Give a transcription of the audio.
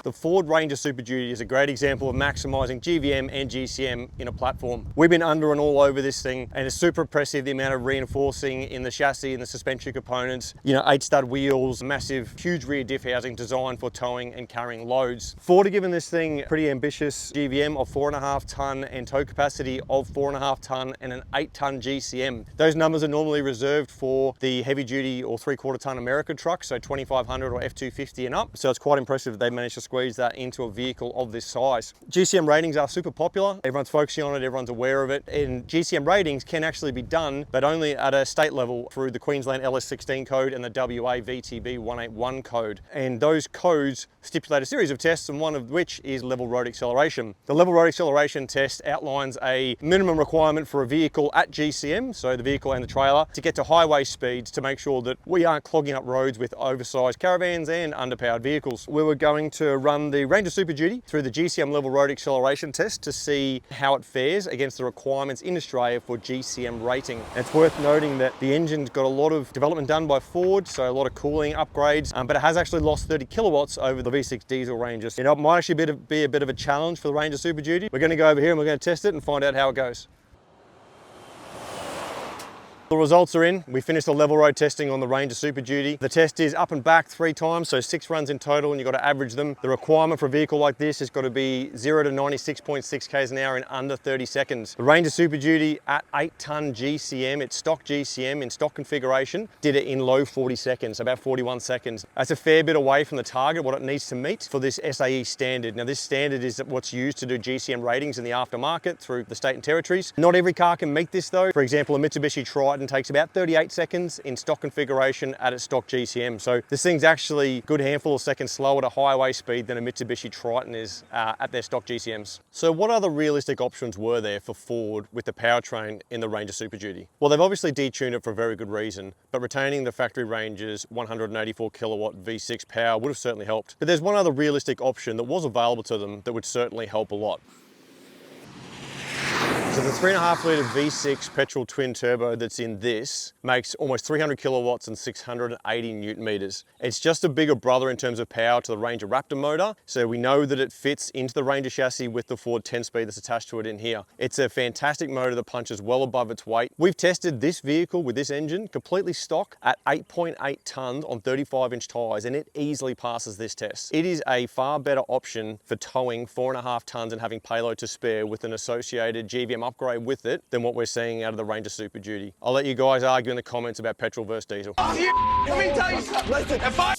The Ford Ranger Super Duty is a great example of maximising GVM and GCM in a platform. We've been under and all over this thing, and it's super impressive the amount of reinforcing in the chassis and the suspension components. You know, 8-stud wheels, massive, huge rear diff housing designed for towing and carrying loads. Ford are giving this thing pretty ambitious GVM of 4.5 tonne and tow capacity of 4.5 tonne and an 8-tonne GCM. Those numbers are normally reserved for the heavy duty or 3/4 tonne American trucks, so 2500 or F250 and up. So it's quite impressive that they managed to squeeze that into a vehicle of this size. GCM ratings are super popular. Everyone's focusing on it, everyone's aware of it. And GCM ratings can actually be done, but only at a state level through the Queensland LS16 code and the WA VTB 181 code. And those codes stipulate a series of tests, and one of which is level road acceleration. The level road acceleration test outlines a minimum requirement for a vehicle at GCM, so the vehicle and the trailer, to get to highway speeds to make sure that we aren't clogging up roads with oversized caravans and underpowered vehicles. We were going to run the Ranger Super Duty through the GCM level road acceleration test to see how it fares against the requirements in Australia for GCM rating. And it's worth noting that the engine's got a lot of development done by Ford, so a lot of cooling upgrades, but it has actually lost 30 kilowatts over the V6 diesel Ranger. You know, it might actually be a bit of a challenge for the Ranger Super Duty. We're going to go over here and we're going to test it and find out how it goes. The results are in. We finished the level road testing on the Ranger Super Duty. The test is up and back 3 times, so 6 runs in total, and you've got to average them. The requirement for a vehicle like this has got to be 0 to 96.6 k's an hour in under 30 seconds. The Ranger Super Duty at 8-tonne GCM, it's stock GCM in stock configuration, did it in low 40 seconds, about 41 seconds. That's a fair bit away from the target, what it needs to meet for this SAE standard. Now, this standard is what's used to do GCM ratings in the aftermarket through the state and territories. Not every car can meet this though. For example, a Mitsubishi Triton takes about 38 seconds in stock configuration at its stock GCM. So this thing's actually a good handful of seconds slower at a highway speed than a Mitsubishi Triton is at their stock GCMs. So what other realistic options were there for Ford with the powertrain in the Ranger Super Duty? Well, they've obviously detuned it for a very good reason, but retaining the factory Ranger's 184 kilowatt V6 power would have certainly helped. But there's one other realistic option that was available to them that would certainly help a lot. So the 3.5 litre V6 petrol twin turbo that's in this makes almost 300 kilowatts and 680 newton meters. It's just a bigger brother in terms of power to the Ranger Raptor motor, so we know that it fits into the Ranger chassis with the Ford 10-speed that's attached to it in here. It's a fantastic motor that punches well above its weight. We've tested this vehicle with this engine completely stock at 8.8 tonnes on 35-inch tyres, and it easily passes this test. It is a far better option for towing 4.5 tonnes and having payload to spare with an associated GVM upgrade with it than what we're seeing out of the Ranger Super Duty. I'll let you guys argue in the comments about petrol versus diesel. Let me tell you something. Listen, if I